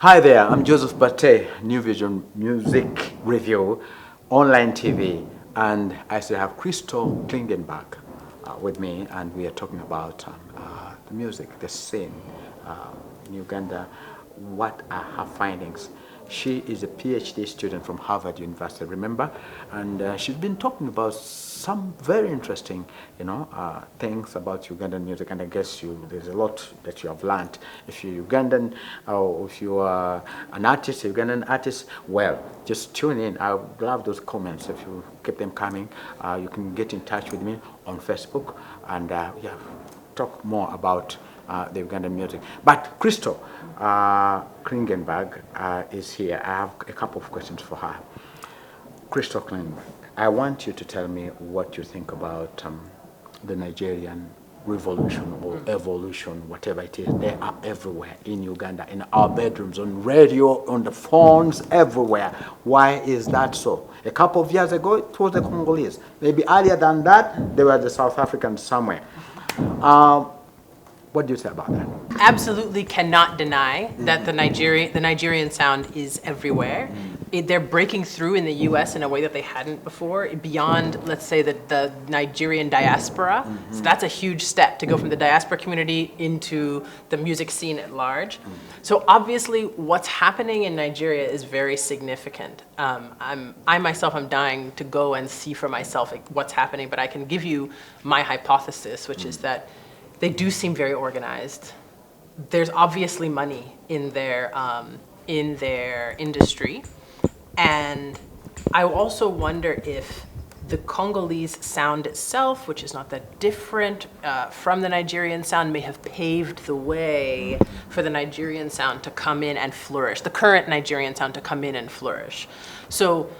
Hi there, I'm Joseph Bate, New Vision Music Review, online TV, and I still have Crystal Klingenbach with me, and we are talking about the music, the scene in Uganda. What are her findings? She is a PhD student from Harvard University, remember? And she's been talking about some very interesting, things about Ugandan music. And I guess there's a lot that you have learned. If you're Ugandan or if you are an artist, a Ugandan artist, well, just tune in. I would love those comments. If you keep them coming, you can get in touch with me on Facebook and talk more about the Ugandan music. But Crystal Klingenberg is here. I have a couple of questions for her. Crystal Klingenberg, I want you to tell me what you think about the Nigerian revolution or evolution, whatever it is. They are everywhere in Uganda, in our bedrooms, on radio, on the phones, everywhere. Why is that so? A couple of years ago, it was the Congolese. Maybe earlier than that, they were the South Africans somewhere. What do you say about that? Absolutely cannot deny that the Nigerian sound is everywhere. They're breaking through in the U.S. in a way that they hadn't before, beyond, let's say, the Nigerian diaspora. So that's a huge step to go from the diaspora community into the music scene at large. So obviously, what's happening in Nigeria is very significant. I myself am dying to go and see for myself what's happening, but I can give you my hypothesis, which is that they do seem very organized. There's obviously money in their industry. And I also wonder if the Congolese sound itself, which is not that different from the Nigerian sound, may have paved the way for the Nigerian sound to come in and flourish, the current Nigerian sound to come in and flourish. So,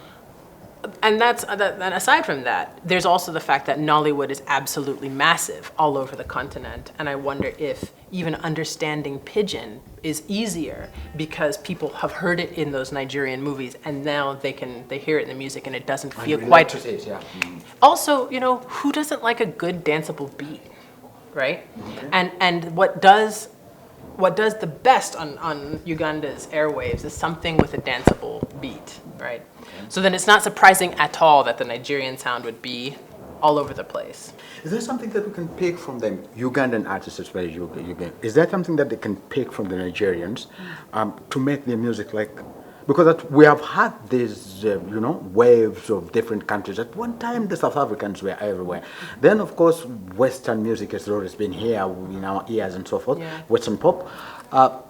and aside from that, there's also the fact that Nollywood is absolutely massive all over the continent. And I wonder if even understanding Pidgin is easier because people have heard it in those Nigerian movies and now they hear it in the music and it doesn't feel quite. Also, who doesn't like a good danceable beat, right? Okay. And what does the best on Uganda's airwaves is something with a danceable beat, right? Okay. So then it's not surprising at all that the Nigerian sound would be all over the place. Is there something that we can pick from the Ugandan artists, especially Uganda? Is there something that they can pick from the Nigerians to make their music like? Because we have had these, waves of different countries. At one time, the South Africans were everywhere. Then, of course, Western music has always been here in our ears and so forth, Western pop.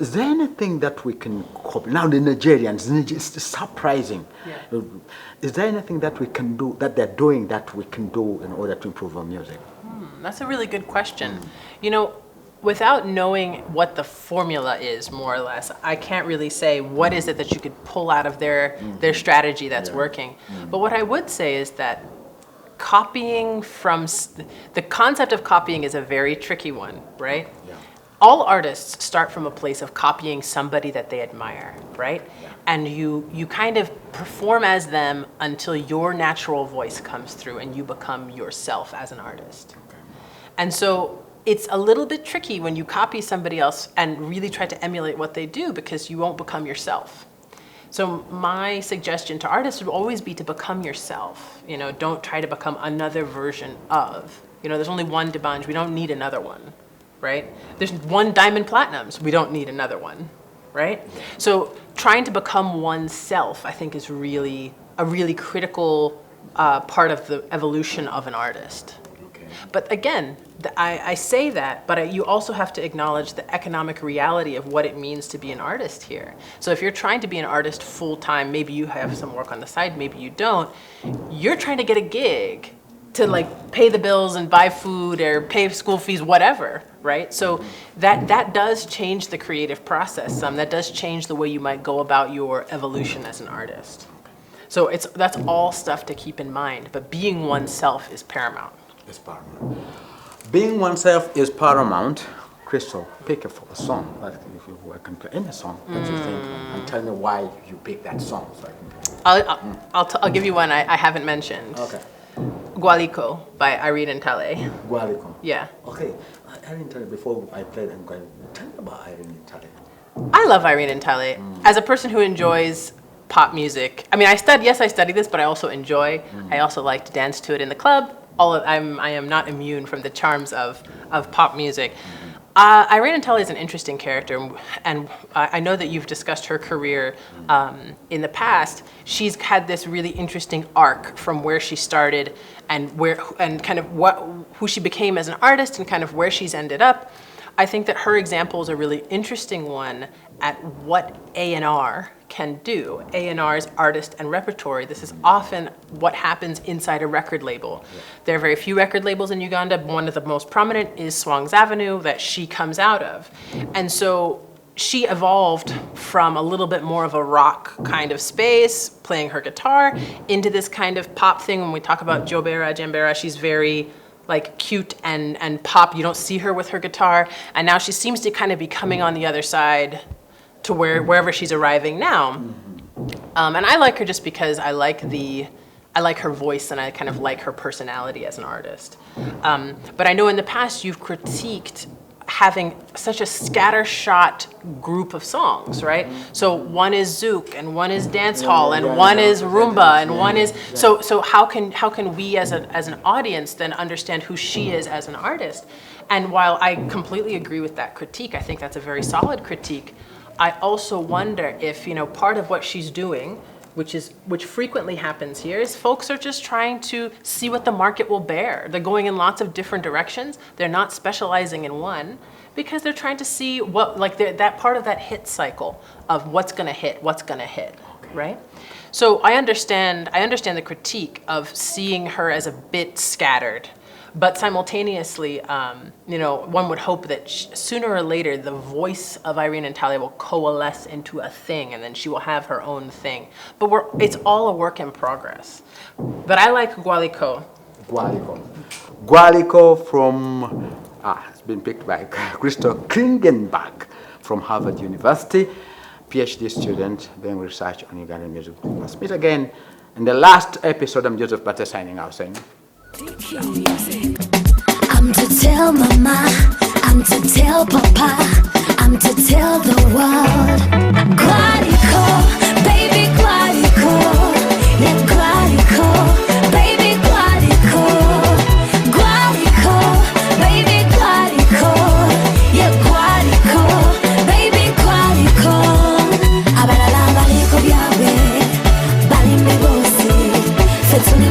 Is there anything that we can copy? Now, the Nigerians, it's surprising. Yeah. Is there anything that we can do, that they're doing, that we can do in order to improve our music? That's a really good question. Without knowing what the formula is, more or less, I can't really say what is it that you could pull out of their strategy that's working. But what I would say is that copying the concept of copying is a very tricky one, right? Yeah. All artists start from a place of copying somebody that they admire, right? Yeah. And you kind of perform as them until your natural voice comes through and you become yourself as an artist. Okay. And so it's a little bit tricky when you copy somebody else and really try to emulate what they do because you won't become yourself. So my suggestion to artists would always be to become yourself. Don't try to become another version of. There's only one Debanj, we don't need another one, right? There's one Diamond Platinums, we don't need another one, right? So trying to become oneself, I think, is really a really critical part of the evolution of an artist. But again, I say that, but you also have to acknowledge the economic reality of what it means to be an artist here. So if you're trying to be an artist full-time, maybe you have some work on the side, maybe you don't, you're trying to get a gig to pay the bills and buy food or pay school fees, whatever, right? So that does change the creative process. That does change the way you might go about your evolution as an artist. So that's all stuff to keep in mind, but being oneself is paramount. Is paramount. Being oneself is paramount. Crystal, pick a song. If you can play any song that you think, and tell me why you picked that song. So I can play. I'll give you one I haven't mentioned. Okay. Gualiko by Irene Ntale. Gualiko. Yeah. Okay. Irene Ntale. Before I play them, tell me about Irene Ntale. I love Irene and Tale. As a person who enjoys pop music, I mean, I study this, but I also enjoy. I also like to dance to it in the club. I am not immune from the charms of pop music. Irene and Tale is an interesting character, and I know that you've discussed her career in the past. She's had this really interesting arc from where she started and kind of who she became as an artist and kind of where she's ended up. I think that her example is a really interesting one at what A&R can do. A&R is artist and repertory. This is often what happens inside a record label. Yeah. There are very few record labels in Uganda. One of the most prominent is Swang's Avenue that she comes out of. And so she evolved from a little bit more of a rock kind of space, playing her guitar, into this kind of pop thing. When we talk about Jambera, she's very like cute and pop. You don't see her with her guitar. And now she seems to kind of be coming on the other side to wherever she's arriving now. And I like her just because I like her voice and I kind of like her personality as an artist. But I know in the past you've critiqued having such a scattershot group of songs, right? So one is zouk and one is dance hall and one is rumba and one is so how can we as an audience then understand who she is as an artist? And while I completely agree with that critique, I think that's a very solid critique. I also wonder if, part of what she's doing, which frequently happens here, is folks are just trying to see what the market will bear. They're going in lots of different directions. They're not specializing in one because they're trying to see that part of that hit cycle of what's going to hit, right? So I understand the critique of seeing her as a bit scattered. But simultaneously, one would hope that sooner or later the voice of Irene and Tale will coalesce into a thing, and then she will have her own thing. But it's all a work in progress. But I like Gualiko. Gualiko has been picked by Crystal Klingenbach from Harvard University, PhD student doing research on Ugandan music. Let's meet again in the last episode. I'm Joseph Bate signing out saying, I'm to tell mama, I'm to tell papa, I'm to tell the world. Gualiko, baby Gualiko, yeah Gualiko, baby Gualiko, Gualiko, baby Gualiko, yeah Gualiko, baby Gualiko. Abalala baliko byawe, balimbe bose, fetuli